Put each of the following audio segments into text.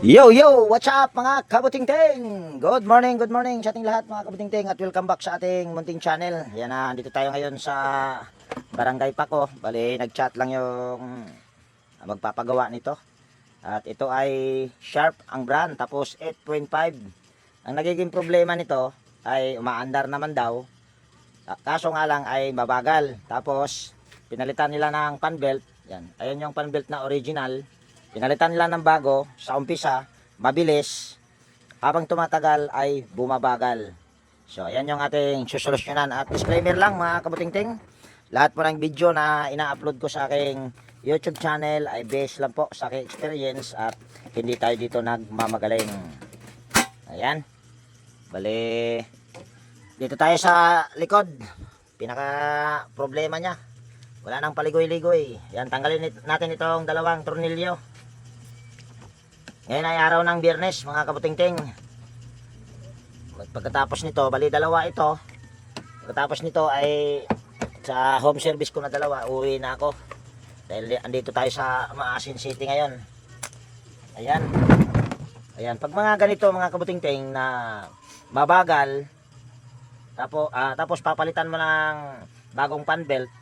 Yo, yo! What's up mga kabutingting? Good morning sa ating lahat mga kabutingting at welcome back sa ating munting channel. Yan na, dito tayo ngayon sa Barangay Paco. Bali, nag-chat lang yung magpapagawa nito. At ito ay Sharp ang brand, tapos 8.5. Ang nagiging problema nito ay umaandar naman daw. Kaso nga lang ay mabagal. Tapos, pinalitan nila ng fan belt. Yan, ayun yung fan belt na original. Pinalitan nila ng bago sa umpisa, mabilis. Habang tumatagal ay bumabagal. So, ayan yung ating susolusyonan. At disclaimer lang mga kabutingting. Lahat po ng video na ina-upload ko sa aking YouTube channel ay based lang po sa aking experience at hindi tayo dito nagmamagaling. Ayan. Bali, dito tayo sa likod. Pinaka problema niya. Wala nang paligoy-ligoy. Yan, tanggalin natin itong dalawang tornilyo. Ngayon ay araw ng Biyernes mga kabutingting. Pagkatapos nito, bali dalawa ito. Pagkatapos nito ay sa home service ko na dalawa, uwi na ako. Dahil andito tayo sa Maasin City ngayon. Ayan. Ayan, pag mga ganito mga kabutingting na mabagal, tapos papalitan mo ng bagong fan belt,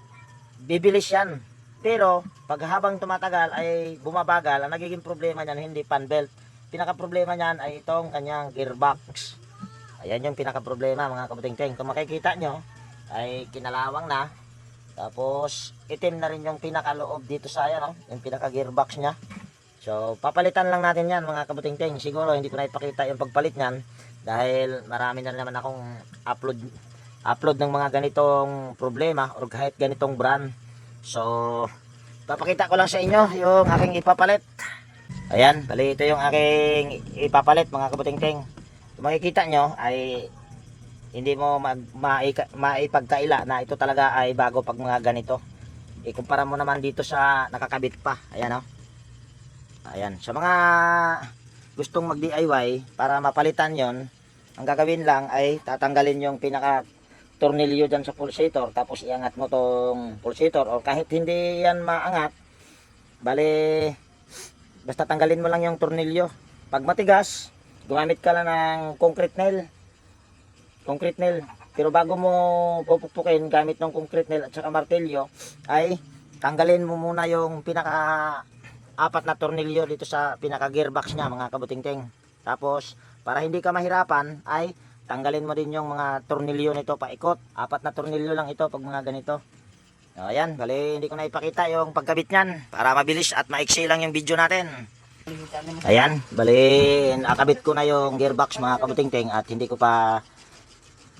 bibilis yan. Pero pag habang tumatagal ay bumabagal, ang nagiging problema niyan hindi fan belt. Pinaka problema niyan ay itong kanyang gearbox. Ayan yung pinaka problema mga kabutingting. Kung makikita nyo ay kinalawang na. Tapos itim na rin yung pinaka loob dito sa ayan, oh, yung pinaka gearbox niya. So papalitan lang natin yan mga kabutingting. Siguro hindi ko na ipakita yung pagpalit niyan dahil marami na naman akong upload ng mga ganitong problema or kahit ganitong brand. So, papakita ko lang sa inyo yung aking ipapalit. Ayan, bali ito yung aking ipapalit mga kabutingting. Kung makikita nyo ay hindi mo maipagkaila na ito talaga ay bago pag mga ganito. Ikumpara mo naman dito sa nakakabit pa. Ayan, oh. Ayan, sa mga gustong mag DIY para mapalitan yon, ang gagawin lang ay tatanggalin yung pinaka tornilyo dyan sa pulsator, tapos iangat mo tong pulsator, o kahit hindi yan maangat, bali basta tanggalin mo lang yung tornilyo. Pag matigas, gumamit ka lang ng concrete nail, pero bago mo pupukpukin gamit ng concrete nail at saka martilyo ay tanggalin mo muna yung pinaka apat na tornilyo dito sa pinaka gearbox nya mga kabutingting. Tapos para hindi ka mahirapan ay tanggalin mo din yung mga tornilyo nito paikot. Apat na tornilyo lang ito pag mga ganito. So, ayan, bali hindi ko na ipakita yung pagkabit niyan para mabilis at maiksi lang yung video natin. Ayan, bali nakabit ko na yung gearbox mga kabutingting at hindi ko pa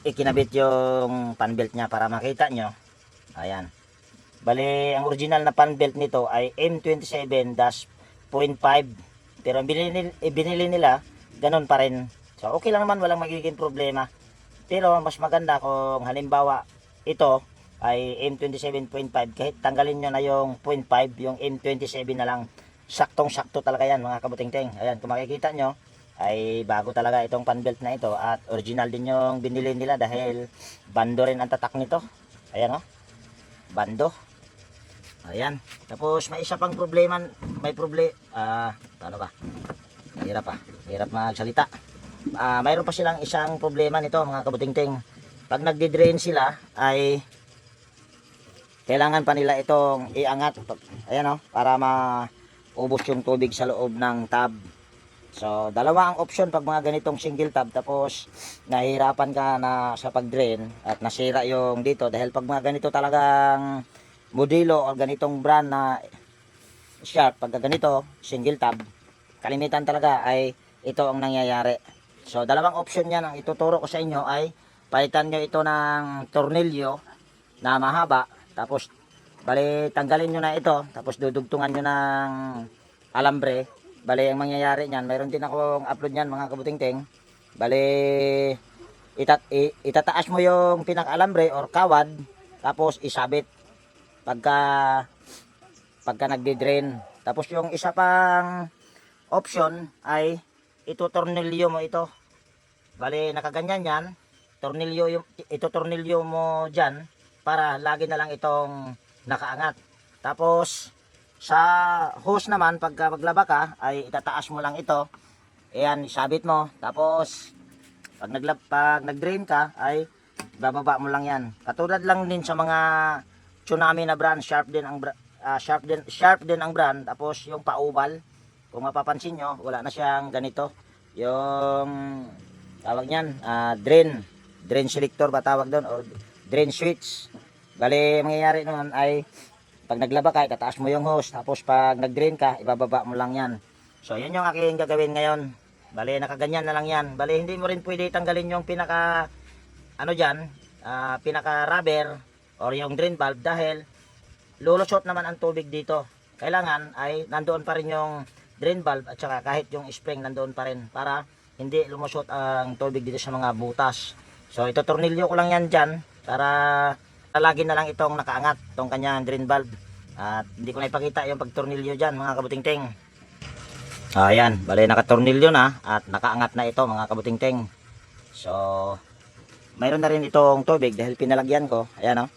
ikinabit yung fan belt niya para makita nyo. Ayan. Bali ang original na fan belt nito ay M27-.5, pero binili nila ganun pa rin. So okay lang naman, walang magiging problema. Pero mas maganda kung halimbawa ito ay M27.5, kahit tanggalin nyo na yung 0.5, yung M27 na lang. Saktong-sakto talaga yan mga kabutingting. Ayan, kung makikita nyo ay bago talaga itong fan belt na ito at original din yung binili nila dahil bando rin ang tatak nito. Ayan, oh, bando. Ayan, tapos may isa pang problema, paano ba? Hirap magsalita. Mayroon pa silang isang problema nito mga kabutingting. Pag nagdi-drain sila ay kailangan pa nila itong iangat. Ayan, oh, para maubos yung tubig sa loob ng tub. So dalawa ang option pag mga ganitong single tub, tapos nahihirapan ka na sa pag-drain at nasira yung dito. Dahil pag mga ganito talagang modelo o ganitong brand na Sharp, pag ganito single tub, kalimitan talaga ay ito ang nangyayari. So dalawang option yan ang ituturo ko sa inyo ay palitan nyo ito ng tornilyo na mahaba, tapos bali tanggalin nyo na ito, tapos dudugtungan nyo ng alambre. Bali ang mangyayari nyan, mayroon din akong upload nyan mga kabutingting. Bali itataas mo yung pinaka-alambre or kawad, tapos isabit pagka nagdi-drain. Tapos yung isa pang option ay itutornilyo mo ito. Bali nakaganyan yan, tornilyo mo dyan para lagi na lang itong nakaangat. Tapos sa hose naman, pagka maglaba ka ay itataas mo lang ito Ayan, isabit mo. Tapos, pag nag-drain ka, ay bababa mo lang yan. Katulad lang din sa mga Tsunami na brand, sharp din ang sharp din ang brand. Tapos yung pa-oval, kung mapapansin nyo, wala na siyang ganito. Yung tawag niyan, drain selector ba tawag doon, or drain switch. Bali, mangyayari noon ay pag naglaba ka, tataas mo yung hose, tapos pag nag-drain ka, ibababa mo lang yan. So, yun yung aking gagawin ngayon. Bali, nakaganyan na lang yan. Bali, hindi mo rin pwede tanggalin yung pinaka, ano dyan, pinaka rubber, or yung drain valve, dahil lulusot naman ang tubig dito. Kailangan ay nandoon pa rin yung drain valve, at saka kahit yung spring nandoon pa rin, para hindi lumusot ang tubig dito sa mga butas. So, ito tornilyo ko lang yan dyan, para lagi na lang itong nakaangat, itong kanyang drain valve. At hindi ko na ipakita yung pagtornilyo dyan, mga kabutingting. Ayan, bali nakatornilyo na at nakaangat na ito, mga kabutingting. So, mayroon na rin itong tubig dahil pinalagyan ko. Ayan, oh.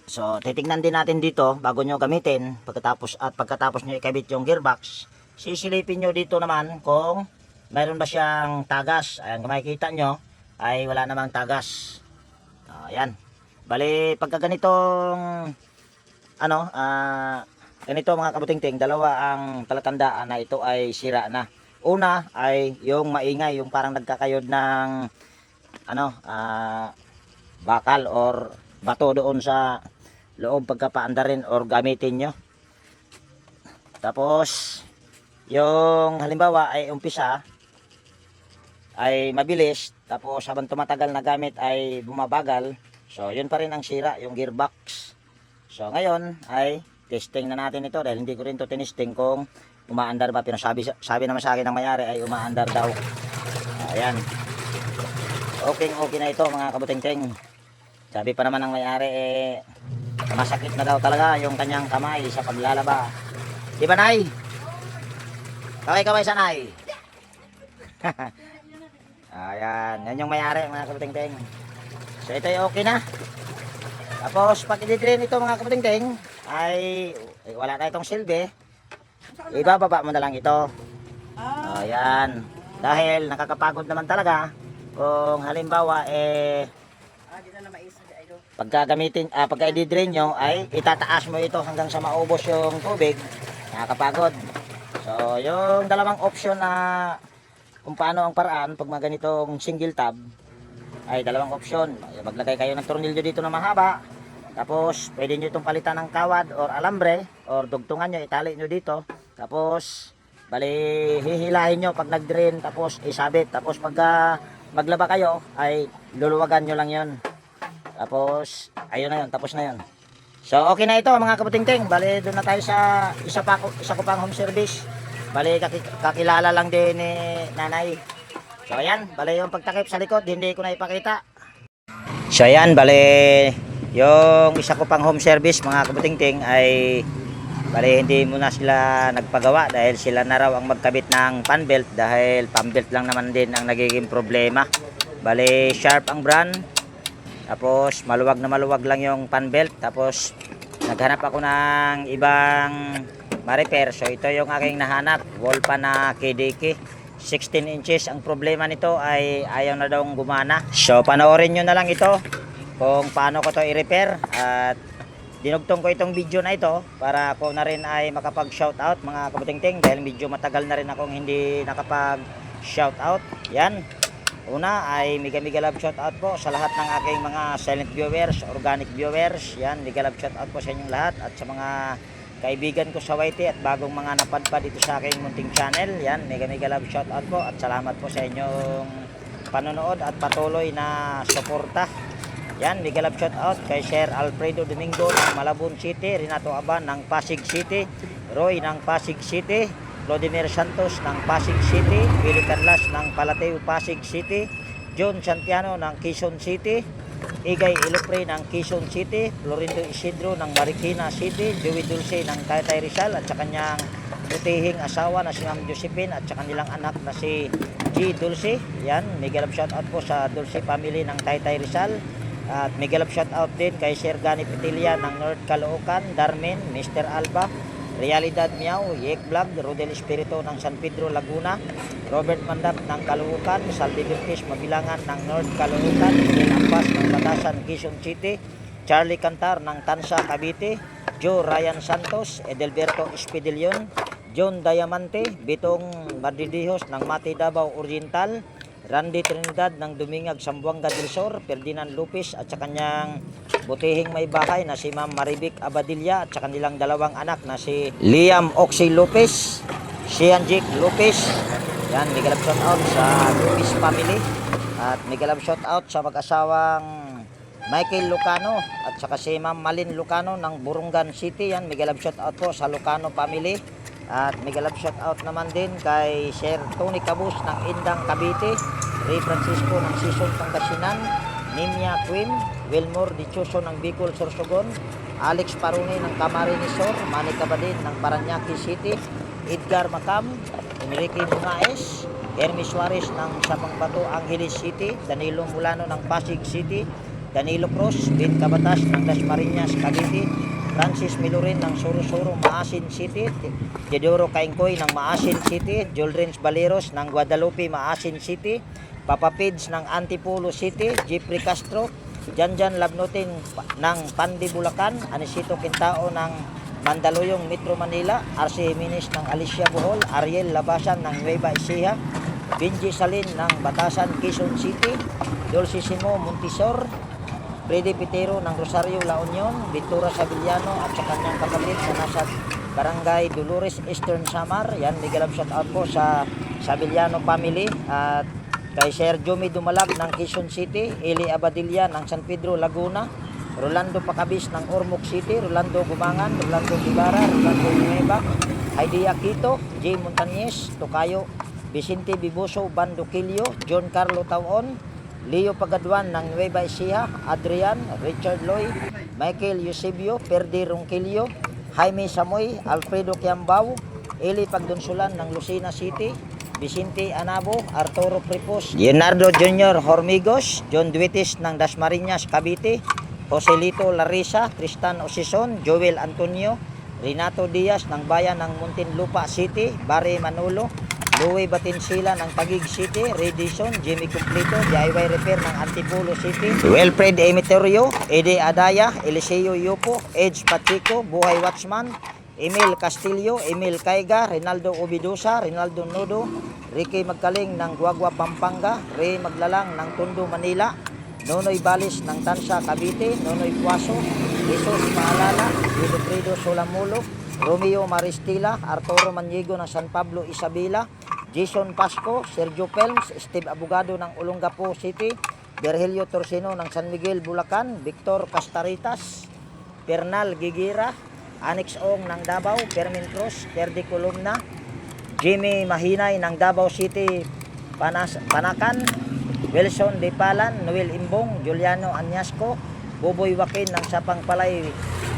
So, titignan din natin dito bago nyo gamitin. Pagkatapos nyo ikabit yung gearbox, sisilipin nyo dito naman kung mayroon ba siyang tagas. Ayan, kung makikita nyo ay wala namang tagas. Ayan. Bali, pagka ganitong ganito, mga kabutingting, dalawa ang talatandaan na ito ay sira na. Una ay yung maingay, yung parang nagkakayod ng bakal or bato doon sa loob pagkapaandarin or gamitin nyo. Tapos yung halimbawa ay umpisa ay mabilis, tapos habang tumatagal na gamit ay bumabagal. So yun pa rin ang sira, yung gearbox. So ngayon ay testing na natin ito, dahil hindi ko rin to tinisting kung umaandar ba. Pero sabi naman sa akin ng mayari ay umaandar daw. Ayan, okay na ito, mga kabutingting. Sabi pa naman ng mayari masakit na daw talaga yung kanyang kamay sa paglalaba. Di ba, Nay? Kamay sa Nay. Ayan, yan yung mayari, mga kabutingting. So ito ay okay na. Tapos pag i-drain ito, mga kabutingting, ay wala na itong silbi, ibababa mo na lang ito. Ayan, dahil nakakapagod naman talaga kung halimbawa pagka i-drain nyo ay itataas mo ito hanggang sa maubos yung tubig. Nakakapagod. So yung dalawang option na kung paano ang paraan pag mga ganitong single tab ay dalawang option. Maglagay kayo ng tornilyo dito na mahaba, tapos pwede nyo itong palitan ng kawad or alambre, or dugtungan nyo, itali nyo dito, tapos bali hihilahin nyo pag nag-drain, tapos isabit. Tapos pagka maglaba kayo ay luluwagan nyo lang yon. Tapos ayun na yun, tapos na yun. So okay na ito, mga kabutingting. Bali doon na tayo sa isa ko pang home service. Bali kakilala lang din ni Nanay. So ayan, bali yung pagtakip sa likod hindi ko na ipakita. So ayan, bali yung isa ko pang home service, mga kabutingting, ay bali hindi muna sila nagpagawa dahil sila na raw ang magkabit ng fan belt, dahil fan belt lang naman din ang nagiging problema. Bali sharp ang brand, tapos maluwag na maluwag lang yung fan belt. Tapos naghanap ako ng ibang ma-repair. So ito yung aking nahanap, wall pan na KDK 16 inches. Ang problema nito ay ayaw na daw gumana. So panoorin nyo na lang ito kung paano ko to i-repair, at dinugtong ko itong video na ito para ako na rin ay makapag shoutout, mga kabutingting, dahil medyo matagal na rin akong hindi nakapag shoutout. Yan, una ay mega love shoutout po sa lahat ng aking mga silent viewers, organic viewers. Yan, mega love shoutout po sa inyong lahat, at sa mga kaibigan ko sa YT at bagong mga napadpad dito sa aking munting channel. Yan, mega love shoutout po, at salamat po sa inyong panonood at patuloy na suporta. Yan, mega love shoutout kay Sir Alfredo Domingo ng Malabon City, Renato Aban ng Pasig City, Roy ng Pasig City, Vladimir Santos ng Pasig City, Willie Carlas ng Palateo Pasig City, John Santiano ng Quezon City, Igay Ilupre ng Quezon City, Florindo Isidro ng Marikina City, Joey Dulce ng Taytay Rizal at sa kanyang butihing asawa na si Ma'am Josephine, at sa kanilang anak na si G. Dulce. Yan, mega love shoutout po sa Dulce family ng Taytay Rizal. At mega love shoutout din kay Sir Gani Petilia ng North Caloocan, Darmin, Mr. Alba, Realidad Miao, Yek Vlog, Rodel Espiritu ng San Pedro, Laguna, Robert Mandap ng Caloocan, Saldi Virtis Mabilangan ng North Caloocan, Miguel Ampas ng Batasan, Quezon City, Charlie Cantar ng Tansa, Cavite, Joe Ryan Santos, Edelberto Espidilion, John Diamante, Bitong Madridijos ng Mati Davao Oriental, Randy Trinidad ng Dumingag, Sambuanga del Sur, Ferdinand Lopez at sa kanyang butihing may bahay na si Ma'am Maribik Abadilla at sa kanilang dalawang anak na si Liam Oxy Lopez, Sianjik Lopez. Yan, mega love shout out sa Lopez family at mega love shout out sa mag-asawang Michael Lucano at saka si Ma'am Malin Lucano ng Burungan City. Yan, mega love shout out po sa Lucano family. At mega love shout out naman din kay Sir Tony Cabus ng Indang Cavite, Ray Francisco ng Sison Pangasinan, Nimia Queen, Wilmore Dichoso ng Bicol Sorsogon, Alex Paruni ng Camarines Sur, Manny Cabadin ng Paranaque City, Edgar Macam, Enrique Bungaes, Hermes Suarez ng Sapangbato Angeles City, Danilo Mulano ng Pasig City, Danilo Cruz, Ben Cabatas ng Dasmariñas Cavite, Francis Milorin ng Sorosoro, Maasin City, Teodoro Kaingkoy ng Maasin City, Jolrens Baleros ng Guadalupe, Maasin City, Papa Pids ng Antipolo City, Jeffrey Castro, Janjan Labnotin ng Pandi Bulacan, Anisito Quintao ng Mandaluyong Metro Manila, RC Jimenez ng Alicia Bohol, Ariel Labasan ng Nueva Ecija, Benji Salin ng Batasan, Quezon City, Dulcisimo Montisor, Freddy Pitero ng Rosario, La Union, Ventura Sabillano at sa kanyang kapatid na nasa Barangay Dolores, Eastern Samar. Yan, mega love shout out po sa Sabillano family at kay Sir Jomi Dumalag ng Quezon City, Eli Abadilla ng San Pedro, Laguna, Rolando Pacabis ng Ormoc City, Rolando Gumangan, Rolando Ibarra, Rolando Nueva, Heidi Aquito, J. Montañez, Tocayo, Vicente Biboso, Bando Quilio, John Carlo Tauon, Leo Pagaduan ng Nueva Ecija, Adrian, Richard Loy, Michael Eusebio, Perdi Ronquillo, Jaime Samoy, Alfredo Quiambao, Eli Pagdonsulan ng Lucena City, Vicente Anabo, Arturo Pripos, Leonardo Jr. Hormigos, John Duitis ng Dasmariñas, Cavite, Joselito Larissa, Tristan Osison, Joel Antonio, Renato Diaz ng Bayan ng Muntinlupa City, Barry Manolo, Louie Batinsila ng Taguig City, Redison, Jimmy Cumplito, DIY Repair ng Antipolo City, Wilfred Emiterio, Ede Adaya, Eliseo Yupo, Edge Pachico, Buhay Watchman, Emil Castillo, Emil Caiga, Rinaldo Obidosa, Rinaldo Nodo, Ricky Magkaling ng Guagua Pampanga, Ray Maglalang ng Tondo Manila, Nonoy Balis ng Tansa Cavite, Nonoy Puaso, Jesus Maalala, Wilfredo Solamulo, Romeo Maristila, Arturo Maniego ng San Pablo Isabela, Jason Pasco, Sergio Pelms, Steve Abogado ng Olongapo City, Virgilio Torsino ng San Miguel, Bulacan, Victor Castaritas, Pernal Gigira, Anix Ong ng Davao, Permin Cruz, Perdi Columna, Jimmy Mahinay ng Davao City, Panakan, Wilson De Palan, Noel Imbong, Juliano Anyasco, Boboy Wakin ng Sapang Palay,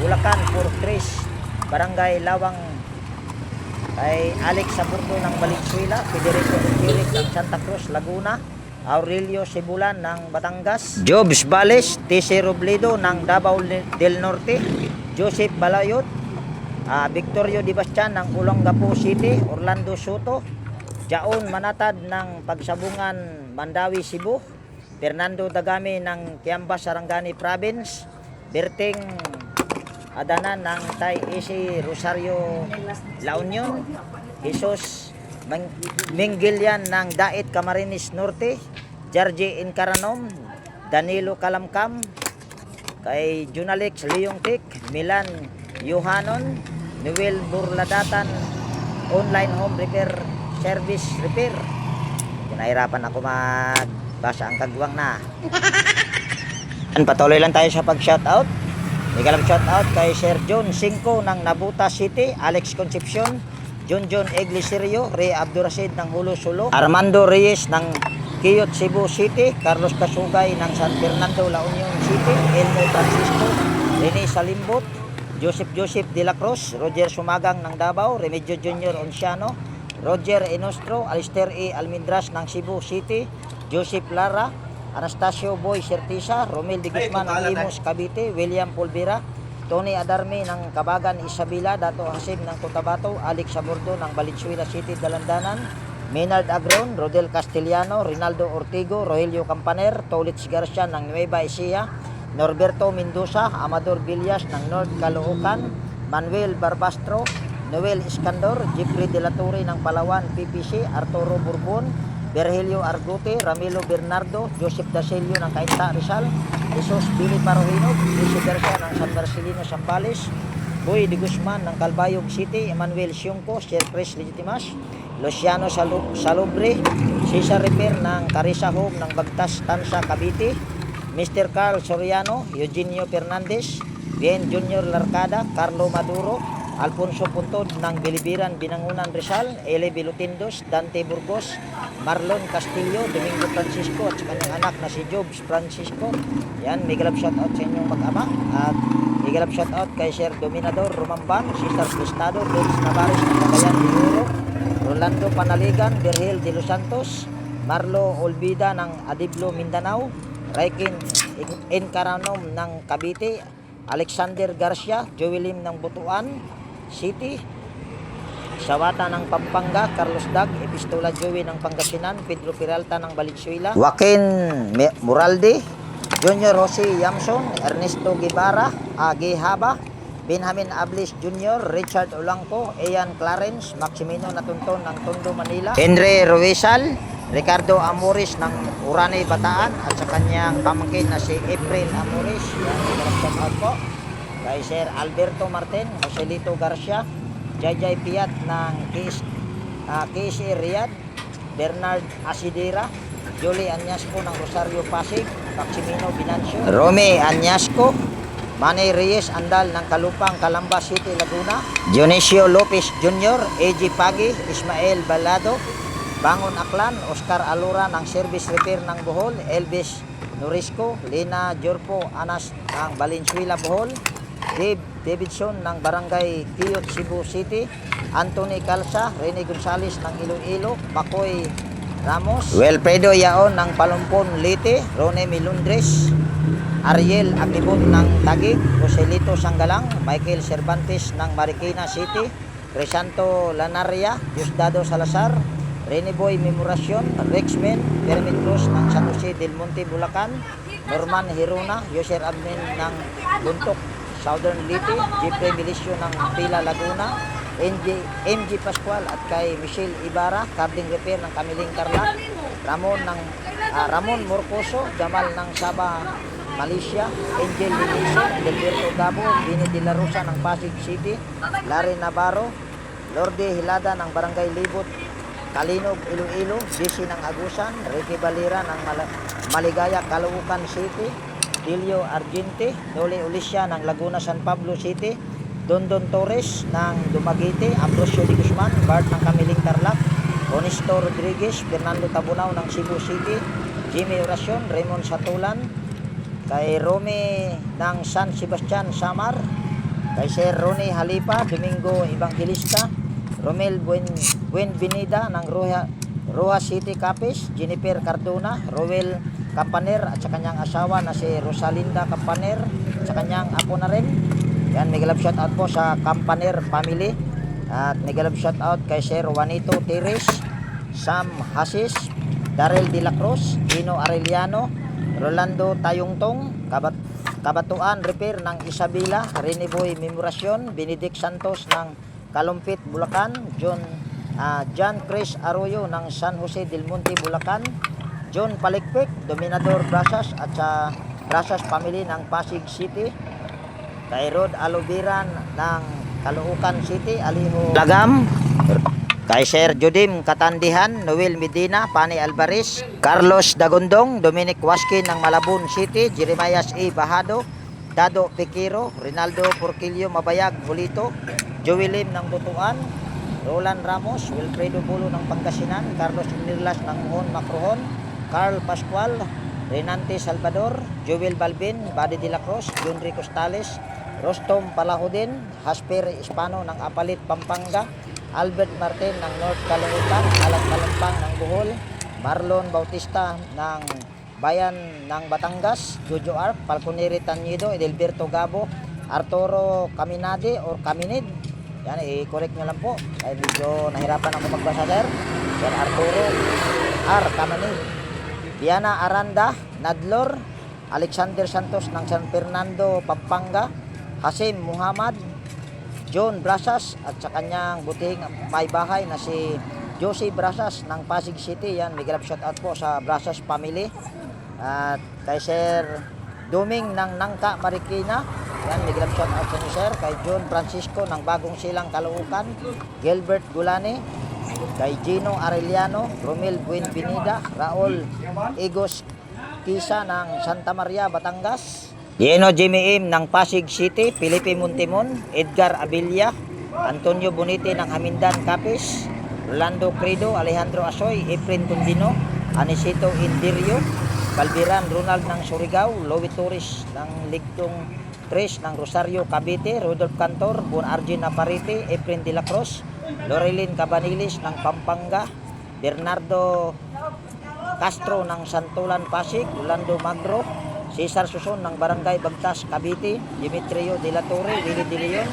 Bulacan, Fortress, Barangay Lawang, kay Alex Saburdo ng Valenzuela, Federico Gutierrez ng Santa Cruz, Laguna, Aurelio Sibulan ng Batangas, Jobs Bales, TC Robledo ng Davao del Norte, Joseph Balayot, Victorio Di Bastian ng Olongapo City, Orlando Soto, Jaon Manatad ng Pagsabungan, Mandawi, Cebu, Fernando Dagami ng Kiamba, Sarangani Province, Berting Adanan ng Tay Isi, Rosario, La Union, Jesus Minggilian ng Dait, Camarines Norte, Jarje Incaranom, Danilo Kalamkam, kay Junalex Leongtik, Milan Yohanon, Noel Burladatan, Online Home Repair Service Repair. Nahirapan ako magbasa ang kagwang na. Patuloy lang tayo sa pag-shoutout. Mega love shoutout kay Sir John Cinco ng Nabuta City, Alex Concepcion, John Iglesirio, Ray Abdurasid ng Hulo Sulo, Armando Reyes ng Quiyot Cebu City, Carlos Kasugay ng San Fernando, La Union City, Elmo Francisco, Rene Salimbot, Joseph de la Cruz, Roger Sumagang ng Davao, Remigio Jr. Onciano, Roger Enostro, Alister E. Almindras ng Cebu City, Joseph Lara, Anastasio Boy Sertisa, Romel de Guzman ng Limos Cavite, William Pulvera, Tony Adarme ng Kabagan, Isabela, Dato Hasim ng Cotabato, Alex Sabordo ng Valenzuela City, Dalandanan, Maynard Agron, Rodel Castellano, Rinaldo Ortigo, Rogelio Campaner, Tolits Garcia ng Nueva Ecija, Norberto Mendoza, Amador Villas ng North Caloocan, Manuel Barbastro, Noel Iskandor, Jeffrey De La Torre ng Palawan, PPC, Arturo Bourbon, Virgilio Argote, Ramilo Bernardo, Joseph Dacelio ng Cainta Rizal, Jesus Billy Parohino, Lucy Garcia ng San Marcelino, Zambales, Boy de Guzman ng Calbayog City, Emmanuel Siungco, Sir Chris Legitimas, Luciano Salubre, Cesar Repair ng Carissa Home ng Bagtas, Tansa, Cavite, Mr. Carl Soriano, Eugenio Fernandez, Bien Junior Larcada, Carlo Maduro, Alfonso Puntod ng Bilibiran, Binangunan, Rizal, Ele Bilutindos, Dante Burgos, Marlon Castillo, Domingo Francisco at sa kanyang anak na si Jobs Francisco. Yan, may galap shoutout sa inyong mag-ama at may galap shoutout kay Sir Dominador Rumamban, Cesar Cristado, Vince Navarez ng Cagayan de Oro, Rolando Panaligan, Virgil de Los Santos, Marlo Olvida ng Adiblo, Mindanao, Raikin Encaranom ng Cavite, Alexander Garcia, Joelim ng Butuan City, Sawata ng Pampanga, Carlos Dag, Epistola Joey ng Pangasinan, Pedro Peralta ng Valenzuela, Joaquin Muralde, Junior Jose Yamson, Ernesto Guevara, Agehaba, Benjamin Ablis Jr., Richard Olangco, Ian Clarence, Maximino Natunton ng Tondo, Manila, Henry Ruesal, Ricardo Amores ng Urane, Bataan, at sa kanyang pamangkin na si April Amores. Yan, shout out po kay Sir Alberto Martin, Joselito Garcia, Jayjay Piat ng KSA Riyadh, Bernard Asidera, Jolie Anyasco ng Rosario Pasig, Maximino Binancio, Rome Anyasco, Manny Reyes Andal ng Kalupang, Calamba City, Laguna, Dionisio Lopez Jr., AG Pagi, Ismael Balado, Bangon Aklan, Oscar Alura ng Service Repair ng Bohol, Elvis Norisco, Lina Jorpo Anas ng Valenzuela, Bohol, Dave Davidson ng Barangay Tiyot, Cebu City, Anthony Calza, Rene Gonzales ng Iloilo, Pacoy Ramos, Wilfredo Yaon ng Palumpon, Leyte, Rone Milundres, Ariel Akibon ng Taguig, Joselito Sanggalang, Michael Cervantes ng Marikina City, Crisanto Lanaria, Diosdado Salazar, Rene Boy Memoracion, Rexmen, Permit Cruz ng San Jose del Monte, Bulacan, Norman Hirona, Yoser Admin ng Buntok, Southern Leyte, Jeffrey Milicio ng Pila, Laguna, MG Pascual at kay Michelle Ibarra, Carding Repair ng Kamiling Tarlac, Ramon Morcoso, Jamal ng Saba, Malaysia, Angel Liniso, Delberto Gabo, Bini de la Rosa ng Pasig City, Larry Navarro, Lorde Hilada ng Barangay Libot, Kalinog, Iloilo, JC ng Agusan, Ricky Balira ng Maligaya, Caloocan City, Dilio Argente, Noli Ulisya ng Laguna, San Pablo City, Dondon Torres ng Dumaguete, Ambrosio de Guzman, Bart ng Kamiling Tarlac, Honesto Rodriguez, Fernando Tabunao ng Cebu City, Jimmy Oracion, Raymond Satulan, kay Rome ng San Sebastian, Samar, kay Sir Ronnie Halipa, Domingo Evangelista, Romel Buenvenida ng Roja City, Capiz, Jennifer Cardona, Roel Campaner at sa kanyang asawa na si Rosalinda Campaner, sa kanyang apo na rin. Yan, may galap shoutout po sa Campaner family. At may galap shoutout kay Sir Juanito Teres, Sam Hasis, Darrell De La Cruz, Gino Arellano, Rolando Tayungtong, Kabatuan Repair ng Isabela, Rene Boy Memoracion, Benedict Santos ng Kalumpit, Bulacan, John Chris Arroyo ng San Jose del Monte, Bulacan, John Palikpik, Dominador Brasas at sa Brasas family ng Pasig City, kay Rod Alobiran ng Caloocan City, Aliho Lagam, kay Sir Judim Katandihan, Noel Medina, Pani Alvarez, Carlos Dagondong, Dominic Waskin ng Malabon City, Jeremias A. Bahado, Dado Piquero, Rinaldo Porquillo Mabayag, Bulito, Joelim ng Butuan, Roland Ramos, Wilfredo Bulo ng Pangasinan, Carlos Nirlas ng Mohon Macrohon, Carl Pascual, Renante Salvador, Joel Balbin, Badi de la Cruz, John Rico Stales, Rostom Palahudin, Hasper Hispano ng Apalit, Pampanga, Albert Martin ng North Caloocan, Alat Malampang ng Bohol, Marlon Bautista ng Bayan ng Batangas, Jojo Arp, Falconeri Tanyido, Edelberto Gabo, Arturo Caminade or Caminid. Yan, i-correct nyo lang po. Ay medyo nahirapan ako magbasa, sir. Sir Arturo R. Caminid. Diana Aranda Nadlor. Alexander Santos ng San Fernando, Pampanga. Hasim Muhammad. John Brasas at sa kanyang buting may bahay na si Josie Brasas ng Pasig City. Yan, may grab shout out po sa Brasas family. At kay Sir Duming ng Nangka Marikina. Yan, may grab shout out sa inyo, sir. Kay John Francisco ng Bagong Silang Caloocan. Gilbert Gulani. Kay Gino Arellano. Romel Buenvenida. Raul Igos Kisa ng Santa Maria, Batangas. Yeno Jimmy M ng Pasig City. Felipe Montemon. Edgar Abilia. Antonio Bonite ng Hamindan, Capiz. Rolando Credo. Alejandro Asoy. Efren Tundino. Anisito Indirio. Calderan Ronald ng Surigao. Louie Torres ng Ligtong 3 ng Rosario, Cavite. Rodolph Cantor. Bon Argin Aparite. Efren de la Cruz. Lorelyn Cabanilis ng Pampanga. Bernardo Castro ng Santolan, Pasig. Rolando Magro. Cesar Suson ng Barangay Bagtas, Cavite. Dimitrio de la Torre. Willie de Leon.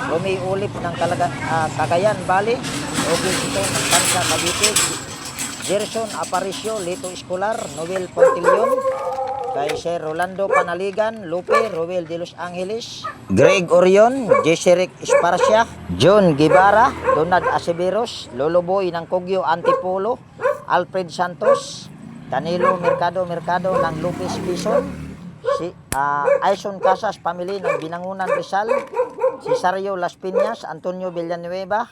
Romeo Olip ng Cagayan Valley. Augusto ng Tansa, Cavite. Gerson Aparicio, Lito Escolar. Noel Pontilion. Kay Sir Rolando Panaligan, Lupe, Roel de Los Angeles, Greg Orion, Jesseric Esparcia, John Guevara, Donald Aceveros, Lolo Boy ng Kogyo Antipolo, Alfred Santos, Danilo Mercado ng Lopez Bison, si Aison Casas family ng Binangunan Rizal, Cesario Las Piñas, Antonio Villanueva,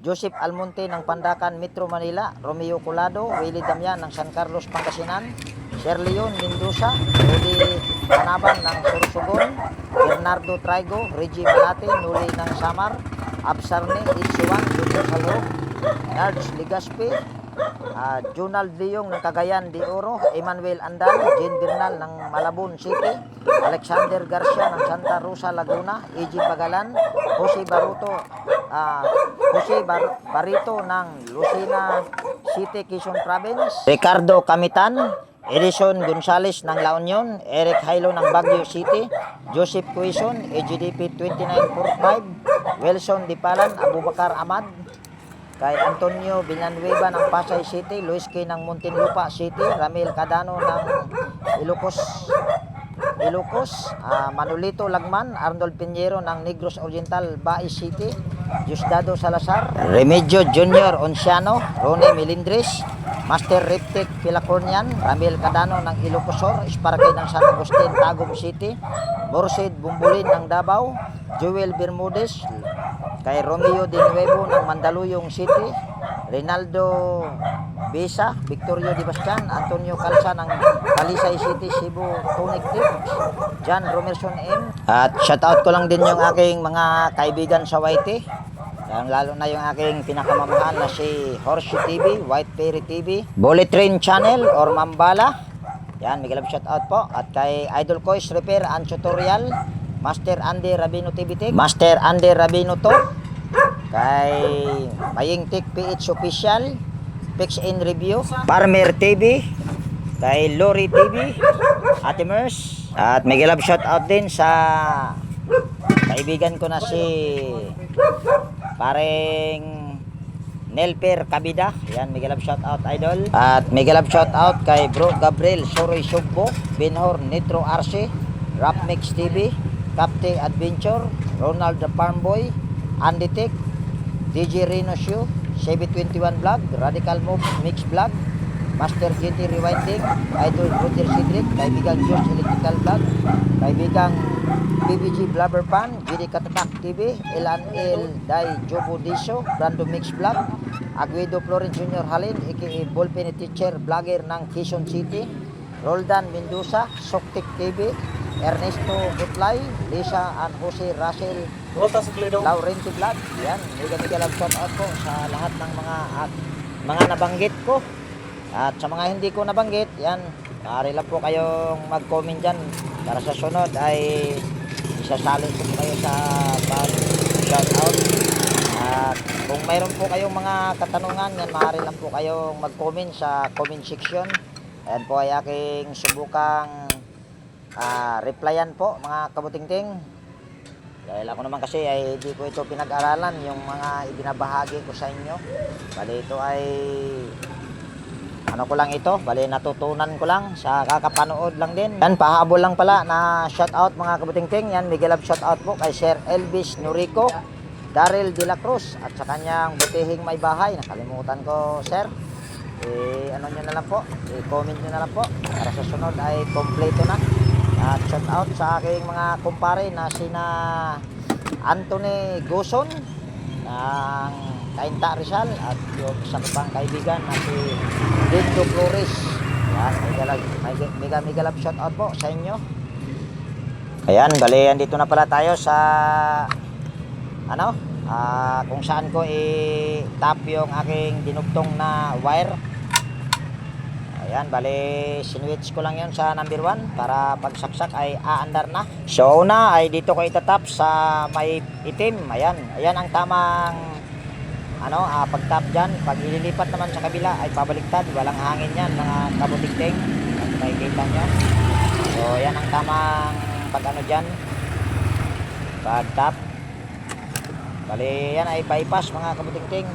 Joseph Almonte ng Pandacan Metro Manila, Romeo Colado, Willie Damian ng San Carlos Pangasinan, Sir Leon Mendoza, Rudy Panaban ng Sorsogon, Bernardo Traigo, Reggie Malate, Nuli ng Samar, Absarne, Itsuan, Junior Salog, Nards Ligaspi, Junald Leong ng Cagayan de Oro, Emmanuel Andal, Jean Bernal ng Malabon City, Alexander Garcia ng Santa Rosa, Laguna, E.G. Pagalan, Jose Barito ng Lucena City, Quezon Province, Ricardo Kamitan, Edison Gonzales ng La Union, Eric Hailo ng Baguio City, Joseph Quezon, EGDP 2945, Wilson Dipalan, Abubakar Ahmad, kay Antonio Villanueva ng Pasay City, Luis K. ng Muntinlupa City, Ramil Cadano ng Ilocos, Manolito Lagman, Arnold Pinheiro ng Negros Oriental, Baez City, Diosdado Salazar, Remigio Junior Onciano, Ronnie Melindres, Master Riptic Pilacornian, Ramil Cadano ng Ilocosor, Esparkay ng San Agustin, Tagum City, Morsid Bumbulin ng Davao, Joel Bermudez, kay Romeo de Nuevo ng Mandaluyong City, Rinaldo Besa, Victorio Di Bastian, Antonio Calza ng Talisay City, Cebu, Tonic Tips, John Romerson M. At shoutout ko lang din yung aking mga kaibigan sa YT. Lalo na yung aking pinakamamahal na si Horsey TV, White Fairy TV, Bullet Train Channel or Mambala. Yan, may galap shoutout po. At kay Idol Kois Repair and Tutorial, Master Andy Rabino TV Tech, Master Andy Rabino to, kay Maying Tech PH Official, Pix in Review, Farmer TV, kay Lori TV, Ate Mers. At may galap shoutout din sa kaibigan ko na si pareng Nelper Kabida. Yan, may galap shoutout idol. At may galap shoutout kay Bro Gabriel Soroy Sugbo, Benhor Nitro RC, Rap Mix TV, Captain Adventure, Ronald the Farm Boy, Andy Tech, DJ Reno Show, Chevy 21 Vlog, Radical Move Mix Vlog, Master GT Rewinding, Idol Roger Cedric, kaibigang Josh Electrical Vlog, kaibigang PBG Blubber Pan, GD Katatak TV, Elan Dai Jobo Diso, Brando Mix Vlog, Aguedo Florence Jr. Halin, aka Ballpen Teacher Vlogger ng Quezon City, Roldan Mendoza, Soktik TV, Ernesto Butlay, Lisa and Jose Russell Laurenti Vlog. Yan, mega love shout out po sa lahat ng mga nabanggit ko. At sa mga hindi ko nabanggit, yan, maaari lang po kayong mag-comment dyan para sa sunod ay isasali ko kayo sa shout out. At kung mayroon po kayong mga katanungan, yan, maaari lang po kayong mag-comment sa comment section. Ayan po ay aking subukang replyan po mga kabutingting. Dahil ako naman kasi ay hindi ko ito pinag-aralan yung mga ibinabahagi ko sa inyo. Bali ito ay ano ko lang ito, bali natutunan ko lang sa kakapanood lang din. Yan, pahabol lang pala na shoutout mga kabutingting. Yan, Miguel Love shoutout po kay Sir Elvis Norico, Daryl De La Cruz at sa kanyang butihing may bahay. Nakalimutan ko, sir. Ano nyo na lang po, i-comment nyo na lang po para sa sunod ay kompleto na. At shoutout sa aking mga kumpare na sina Anthony Guson ng Cainta Rizal at yung isang pang kaibigan na si Dito Flores. Yan, mega love shoutout po sa inyo. Ayan, bali andito na pala tayo sa ano, kung saan ko i-tap yung aking dinugtong na wire. Ayan, bali sinwitch ko lang yun sa number 1 para pagsaksak ay aandar na. So una ay dito ko itatap sa may itim. Ayan, ayan ang tamang ano, pag-tap dyan. Pag ililipat naman sa kabila ay pabaliktad, walang hangin yan mga kabutingting. Makikita nyo. So yan ang tamang pag ano dyan, pag-tap. Bali yan ay bypass mga kabutingting.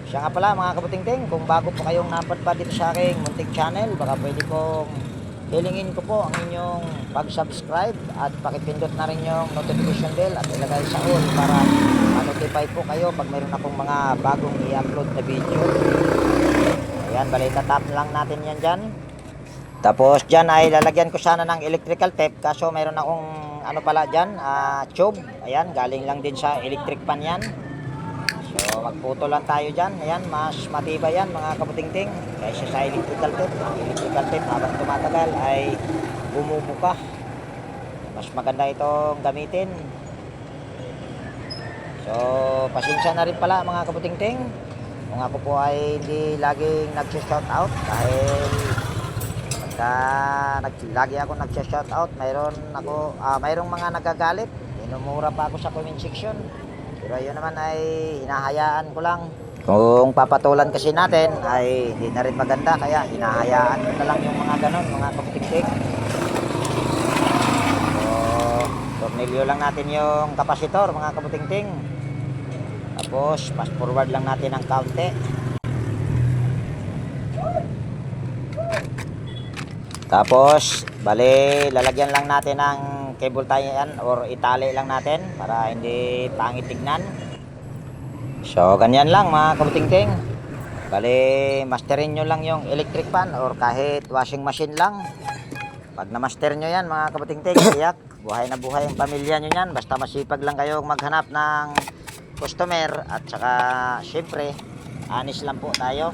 Siya nga pala mga kabutingting, kung bago po kayong napadpad dito sa aking munting channel, baka pwede kong hilingin ko po ang inyong pag-subscribe at pakipindot na rin yung notification bell at ilagay sa all para ma-notify po kayo pag mayroon akong mga bagong i-upload na video. Ayan, bali tatap lang natin yan dyan. Tapos dyan ay lalagyan ko sana ng electrical tape, kaso mayroon akong ano pala dyan, tube. Ayan, galing lang din sa electric pan yan. So magputo lang tayo dyan. Ayan, mas matibay yan mga kabutingting kaysa sa electrical tape. Ang electrical tape habang tumatagal ay bumubuka. Mas maganda itong gamitin. So pasensya na rin pala mga kabutingting kung ako po ay hindi laging nag-shout out, dahil lagi ako nag-shout out, mayroong mga nagagalit, minumura pa ako sa comment section. Pero yun naman ay hinahayaan ko lang. Kung papatulan kasi natin ay hindi na rin maganda, kaya hinahayaan ko na lang yung mga ganon mga kabutingting. So tornilyo lang natin yung kapasitor mga kabutingting. Tapos fast forward lang natin ang kaunti. Tapos bali lalagyan lang natin ng cable tie yan or itali lang natin para hindi pangit tignan. So ganyan lang mga kabutingting. Bali masterin nyo lang yung electric pan or kahit washing machine lang. Pag na-master nyo yan mga kabutingting, tiyak buhay na buhay ang pamilya nyo yan. Basta masipag lang kayong maghanap ng customer at saka syempre honest lang po tayo.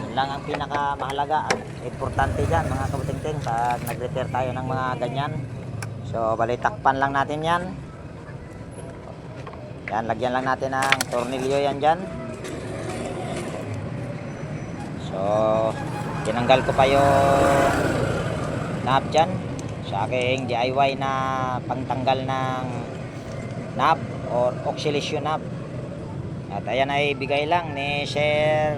Yun lang ang pinakamahalaga at importante dyan mga kabutingting pag nag-repair tayo ng mga ganyan. So bali takpan lang natin yan. Yan, lagyan lang natin ng tornilyo yan dyan. So tinanggal ko pa yung knob dyan sa aking DIY na pangtanggal ng knob or oscillation knob. At ayan ay bigay lang ni Sir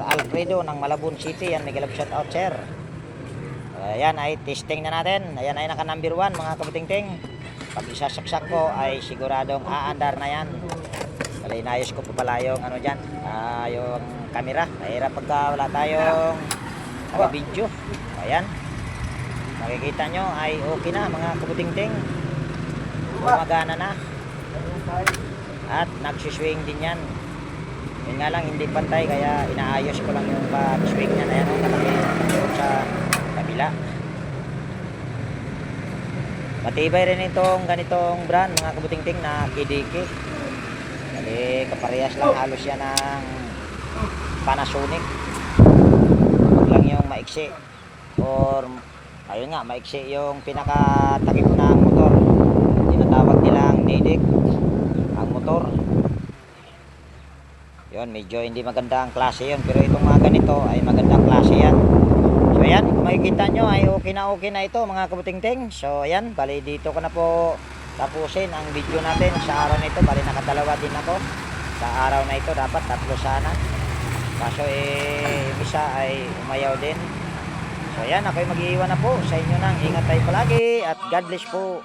Alfredo ng Malabon City. Yan, Miguel Love shoutout sir. Ayan ay testing na natin. Ayan ay naka number 1 mga kabutingting. Pag isasaksak ko ay siguradong aandar na yan. Bali inayos ko po pala yung ano dyan, yung camera. Mahirap pagka wala tayong video. Ayan, makikita nyo ay okay na mga kabutingting. Gumagana na at nagsiswing din yan. Yun nga lang hindi pantay, kaya inaayos ko lang yung pag-swing niya na yan sa kabila. Matibay rin itong ganitong brand mga kabutingting na Kidiki. Bali kaparehas lang halos yan ng Panasonic. Huwag lang yung maiksi or ayun nga, maiksi yung pinakatakip ng motor. Tinatawag nilang Nedic ang motor. Yun, medyo hindi magandang klase yun, pero itong mga ganito ay magandang klase yan. So ayan, kung makikita nyo ay okay na ito mga kabutingting. So ayan, bali dito ko na po tapusin ang video natin sa araw na ito. Bali nakadalawa din ako sa araw na ito, dapat 3 sana. Kaso yung isa ay umayaw din. So So ayan, ako'y mag-iiwan na po sa inyo nang ingat tayo palagi at God bless po.